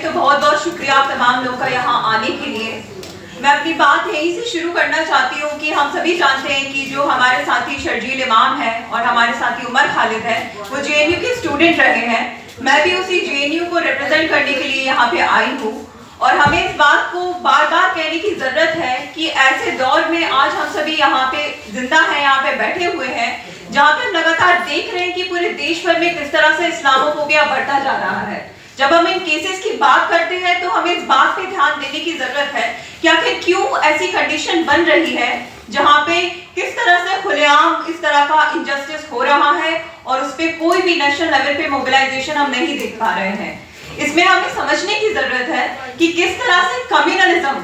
तो बहुत बहुत शुक्रिया आप तमाम लोगों का यहाँ आने के लिए। मैं अपनी बात यहीं से शुरू करना चाहती हूँ कि हम सभी जानते हैं कि जो हमारे साथी शर्जील इमाम है और हमारे साथी उमर खालिद है, वो जेएनयू के स्टूडेंट रहे हैं। मैं भी उसी जेएनयू को रिप्रेजेंट करने के लिए यहाँ पे आई हूँ और हमें इस बात को बार बार कहने की जरूरत है कि ऐसे दौर में आज हम सभी यहाँ पे जिंदा हैं, यहाँ पे बैठे हुए हैं, जहाँ पे हम लगातार देख रहे हैं कि पूरे देश भर में किस तरह से इस्लामोफोबिया बढ़ता जा रहा है। जब हम इन केसेस की बात करते हैं तो हमें इस बात पे ध्यान देने की जरूरत है कि आखिर क्यों ऐसी कंडीशन बन रही है जहाँ पे किस तरह से खुलेआम इस तरह का इंजस्टिस हो रहा है और उस पर कोई भी नेशनल लेवल पे मोबिलाइजेशन हम नहीं देख पा रहे हैं। इसमें हमें समझने की जरूरत है कि किस तरह से कम्युनलिज्म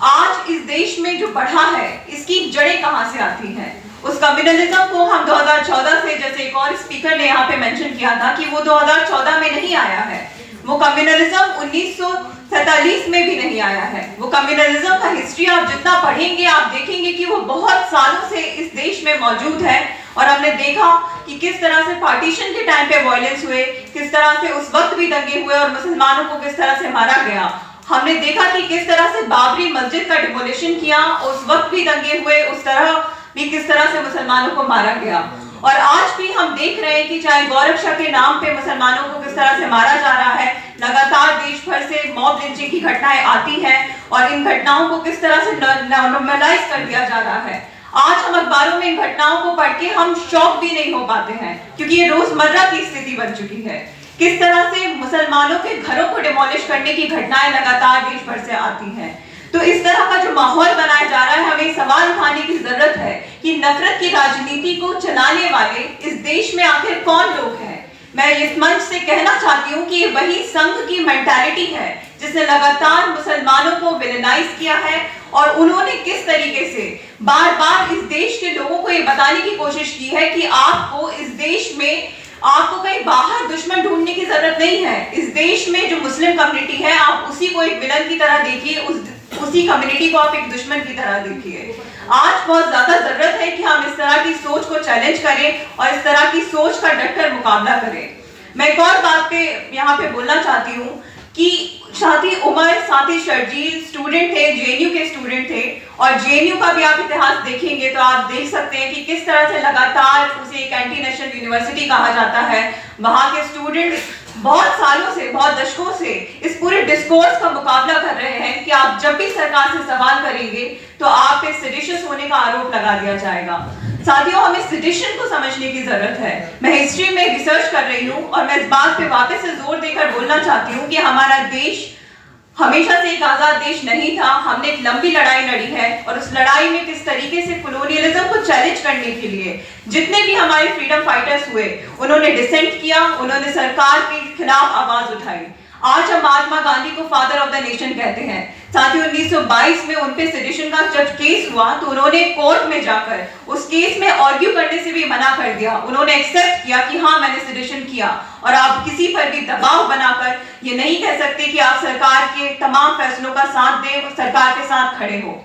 आज इस देश में जो बढ़ा है, इसकी जड़ें कहां से आती हैं। उस कम्युनलिज्म को हम 2014 से, जैसे एक और स्पीकर ने यहाँ पे मेंशन किया था कि वो 2014 में नहीं आया है, वो कम्युनलिज्म 1947 में भी नहीं आया है। वो कम्युनलिज्म का हिस्ट्री आप जितना पढ़ेंगे आप देखेंगे कि वो बहुत सालों से इस देश में मौजूद है और हमने देखा कि किस तरह से पार्टीशन के टाइम पे वायलेंस हुए, किस तरह से उस वक्त भी दंगे हुए और मुसलमानों को किस तरह से मारा गया। हमने देखा कि किस तरह से बाबरी मस्जिद का डिमोलिशन किया, उस वक्त भी दंगे हुए, उस तरह भी किस तरह से मुसलमानों को मारा गया। और आज भी हम देख रहे हैं कि चाहे गौरक्षा के नाम पे मुसलमानों को किस तरह से मारा जा रहा है, लगातार देश भर से मॉब लिंचिंग की घटनाएं आती हैं और इन घटनाओं को किस तरह से नॉर्मलाइज कर दिया जा रहा है। आज हम अखबारों में इन घटनाओं को पढ़ के हम शॉक भी नहीं हो पाते हैं क्योंकि ये रोजमर्रा की स्थिति बन चुकी है। किस तरह से मुसलमानों के घरों को डिमोलिश करने की घटनाएं लगातार देश भर से आती हैं। तो इस तरह का जो माहौल बनाया जा रहा है, हमें सवाल उठाने की जरूरत है कि नफरत की राजनीति को चलाने वाले इस देश में आखिर कौन लोग हैं। मैं इस मंच से कहना चाहती हूँ कि ये वही संघ की मेंटालिटी है जिसने लगातार मुसलमानों को विलेनाइज किया है और उन्होंने किस तरीके से बार बार इस देश के लोगों को ये बताने की कोशिश की है कि आपको इस देश में आपको कहीं बाहर दुश्मन ढूंढने की जरूरत नहीं है। इस देश में जो मुस्लिम कम्युनिटी है, आप उसी को एक विलन की तरह देखिए, उसी कम्युनिटी को आप एक दुश्मन की तरह देखिए। आज बहुत ज्यादा जरूरत है कि हम इस तरह की सोच को चैलेंज करें और इस तरह की सोच का डटकर मुकाबला करें। मैं एक और बात पे यहाँ पे बोलना चाहती हूँ कि साथी उमर, साथी शर्जील स्टूडेंट थे, जेएनयू के स्टूडेंट थे और जेएनयू का भी आप इतिहास देखेंगे तो आप देख सकते हैं कि किस तरह से लगातार उसे एक एंटी नेशनल यूनिवर्सिटी कहा जाता है। वहां के स्टूडेंट बहुत सालों से, बहुत दशकों से इस पूरे डिस्कोर्स का मुकाबला कर रहे हैं कि आप जब भी सरकार से सवाल करेंगे तो आप पे सेडिशियस होने का आरोप लगा दिया जाएगा। साथियों, हमें सेडिशन को समझने की जरूरत है। मैं हिस्ट्री में रिसर्च कर रही हूँ और मैं इस बात पे वापस से जोर देकर बोलना चाहती हूँ कि हमारा देश हमेशा से एक आजाद देश नहीं था। हमने एक लंबी लड़ाई लड़ी है और उस लड़ाई में किस तरीके से कॉलोनियलिज्म को चैलेंज करने के लिए जितने भी हमारे फ्रीडम फाइटर्स हुए, उन्होंने डिसेंट किया, उन्होंने सरकार के खिलाफ आवाज उठाई। आज हम महात्मा गांधी को फादर ऑफ द नेशन कहते हैं। साथियों, 1922 में उनपे सेडिशन का जब केस हुआ तो उन्होंने कोर्ट में जाकर उस केस में आर्ग्यू करने से भी मना कर दिया। उन्होंने एक्सेप्ट किया कि हाँ, मैंने सेडिशन किया और आप किसी पर भी दबाव बनाकर ये नहीं कह सकते कि आप सरकार के तमाम फैसलों का साथ दें, सरकार के साथ खड़े हो।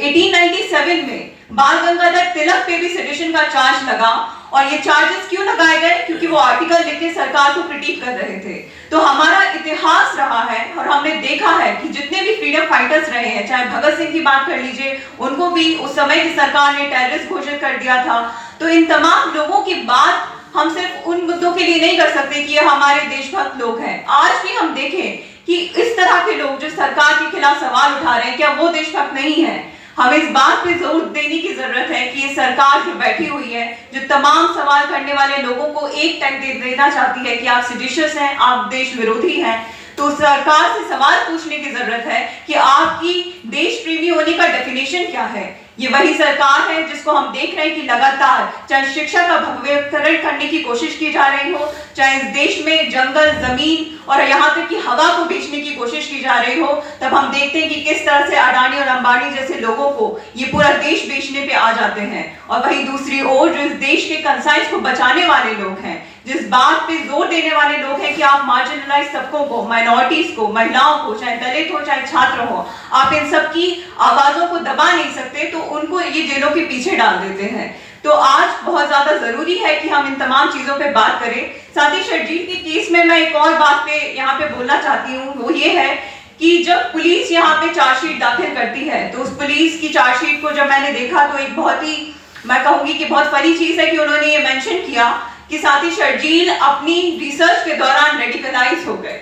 1897 में बाल गंगाधर तिलक पे भी सेडिशन का चार्ज लगा और ये चार्जेस क्यों लगाए गए? क्योंकि वो आर्टिकल लिख के सरकार को क्रिटिक कर रहे थे। तो हमारा इतिहास रहा है और हमने देखा है कि जितने भी फ्रीडम फाइटर्स रहे हैं, चाहे भगत सिंह की बात कर लीजिए, उनको भी उस समय की सरकार ने टेररिस्ट घोषित कर दिया था। तो इन तमाम लोगों की बात हम सिर्फ उन मुद्दों के लिए नहीं कर सकते कि ये हमारे देशभक्त लोग हैं। आज भी हम देखें कि इस तरह के लोग जो सरकार के खिलाफ सवाल उठा रहे हैं, क्या वो देशभक्त नहीं है? हमें इस बात पे जोर देने की जरूरत है कि ये सरकार जो बैठी हुई है, जो तमाम सवाल करने वाले लोगों को एक टैग दे देना चाहती है कि आप सेडिशियस हैं, आप देश विरोधी हैं, तो सरकार से सवाल पूछने की जरूरत है कि आपकी देश प्रेमी होने का डेफिनेशन क्या है। ये वही सरकार है जिसको हम देख रहे हैं कि लगातार चाहे शिक्षा का भगवीकरण करने की कोशिश की जा रही हो, चाहे इस देश में जंगल, जमीन और यहाँ तक कि हवा को बेचने की कोशिश की जा रही हो, तब हम देखते हैं कि किस तरह से अडानी और अंबानी जैसे लोगों को ये पूरा देश बेचने पे आ जाते हैं। और वहीं दूसरी ओर जो इस देश के कंसाइंस को बचाने वाले लोग हैं, जिस बात पे जोर देने वाले लोग हैं कि आप मार्जिनलाइज तबकों को, माइनॉरिटीज को, महिलाओं को, चाहे दलित हो चाहे छात्र हो, आप इन सब की आवाजों को दबा नहीं सकते, तो उनको ये जेलों के पीछे डाल देते हैं। तो आज बहुत ज्यादा जरूरी है कि हम इन तमाम चीजों पे बात करें। साथी शर्जील के केस में मैं एक और बात पे यहाँ पे बोलना चाहती हूँ, वो ये है कि जब पुलिस यहाँ पे चार्जशीट दाखिल करती है तो उस पुलिस की चार्जशीट को जब मैंने देखा तो एक बहुत ही, मैं कहूंगी कि बहुत फनी चीज है कि उन्होंने ये मेंशन किया कि साथी शर्जील अपनी रिसर्च के दौरान रेडिकलाइज हो गए।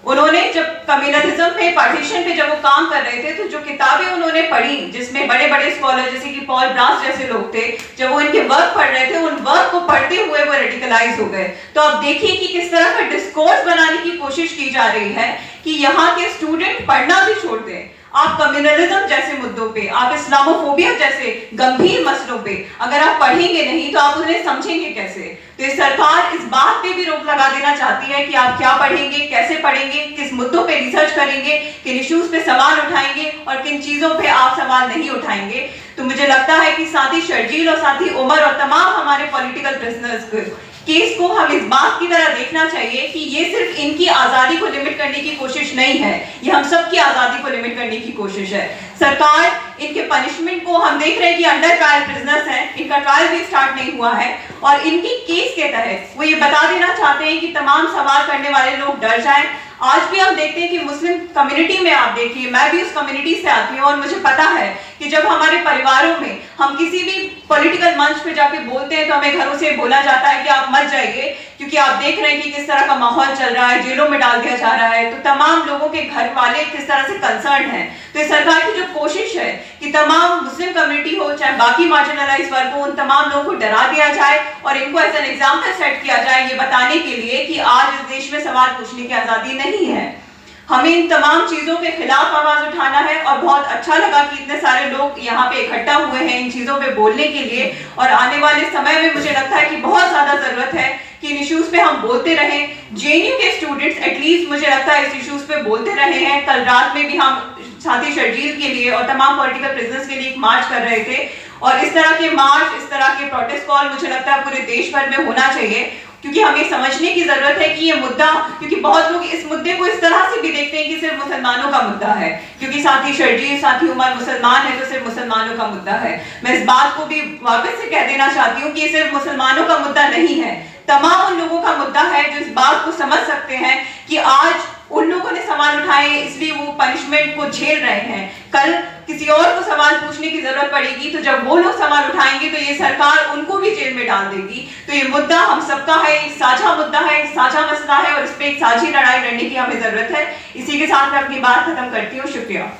उन्होंने जब कम्युनलिज्म पे, पार्टीशन पे जब वो काम कर रहे थे तो जो किताबें उन्होंने पढ़ी, जिसमें बड़े बड़े स्कॉलर जैसे कि पॉल ब्रास जैसे लोग थे, जब वो इनके वर्क पढ़ रहे थे, उन वर्क को पढ़ते हुए वो रेडिकलाइज हो गए। तो अब देखिए कि किस तरह का डिस्कोर्स बनाने की कोशिश की जा रही है कि यहाँ के स्टूडेंट पढ़ना भी छोड़ दें। आप कम्युनलिज्म जैसे मुद्दों पे, आप इस्लामोफोबिया जैसे गंभीर मसलों पे अगर आप पढ़ेंगे नहीं तो आप उन्हें समझेंगे कैसे? तो ये सरकार इस बात पे भी रोक लगा देना चाहती है कि आप क्या पढ़ेंगे, कैसे पढ़ेंगे, किस मुद्दों पे रिसर्च करेंगे, किन इश्यूज पे सवाल उठाएंगे और किन चीजों पे आप सवाल नहीं उठाएंगे। तो मुझे लगता है कि साथी शर्जील और साथी उमर और तमाम हमारे पॉलिटिकल प्रिजनर्स केस को हम इस बात की तरह देखना चाहिए कि ये सिर्फ इनकी आजादी को लिमिट करने की कोशिश नहीं है, ये हम सबकी आजादी को लिमिट करने की कोशिश है। सरकार इनके पनिशमेंट को, हम देख रहे हैं कि अंडर ट्रायल प्रिजनर्स हैं, इनका ट्रायल भी स्टार्ट नहीं हुआ है और इनके केस के तहत वो ये बता देना चाहते हैं कि तमाम सवाल करने वाले लोग डर जाएं। आज भी हम देखते हैं कि मुस्लिम कम्युनिटी में, आप देखिए, मैं भी उस कम्युनिटी से आती हूँ और मुझे पता है कि जब हमारे परिवारों में हम किसी भी पॉलिटिकल मंच पे जाके बोलते हैं तो हमें घरों से बोला जाता है कि आप मत जाइए, क्योंकि आप देख रहे हैं कि किस तरह का माहौल चल रहा है, जेलों में डाल दिया जा रहा है। तो तमाम लोगों के घर वाले किस तरह से कंसर्न हैं। तो इस सरकार की जो कोशिश है कि तमाम मुस्लिम कम्युनिटी हो चाहे बाकी मार्जिनलाइज वर्ग हो, उन तमाम लोगों को डरा दिया जाए और इनको एज एन एग्जाम्पल सेट किया जाए, ये बताने के लिए कि आज इस देश में सवाल पूछने की आजादी नहीं है। हमें इन तमाम चीजों के खिलाफ आवाज उठाना है और बहुत अच्छा लगा कि इतने सारे लोग यहाँ पे इकट्ठा हुए हैं इन चीजों पे बोलने के लिए। और आने वाले समय में मुझे लगता है कि बहुत ज्यादा जरूरत है कि इन इश्यूज पे हम बोलते रहें। जेएनयू के स्टूडेंट्स एटलीस्ट मुझे लगता है इस इश्यूज पे बोलते रहे हैं। कल रात में भी हम साथी शर्जील के लिए और तमाम पॉलिटिकल प्रिजनर्स के लिए एक मार्च कर रहे थे और इस तरह के मार्च, इस तरह के प्रोटेस्ट कॉल मुझे लगता है पूरे देश भर में होना चाहिए, क्योंकि हमें समझने की जरूरत है कि ये मुद्दा, क्योंकि बहुत लोग इस मुद्दे को इस तरह से भी देखते हैं कि सिर्फ मुसलमानों का मुद्दा है, क्योंकि साथी शर्जील, साथी उमर मुसलमान है तो सिर्फ मुसलमानों का मुद्दा है। मैं इस बात को भी वापस से कह देना चाहती हूँ कि ये सिर्फ मुसलमानों का मुद्दा नहीं है, तमाम उन लोगों का मुद्दा है जो इस बात को समझ सकते हैं कि आज उन लोगों ने सवाल उठाए इसलिए वो पनिशमेंट को झेल रहे हैं। कल किसी और को सवाल पूछने की जरूरत पड़ेगी तो जब वो लोग सवाल उठाएंगे तो ये सरकार उनको भी जेल में डाल देगी। तो ये मुद्दा हम सबका है, एक साझा मुद्दा है, एक साझा मसला है और इस पे एक साझी लड़ाई लड़ने की हमें जरूरत है। इसी के साथ मैं अपनी बात खत्म करती हूँ। शुक्रिया।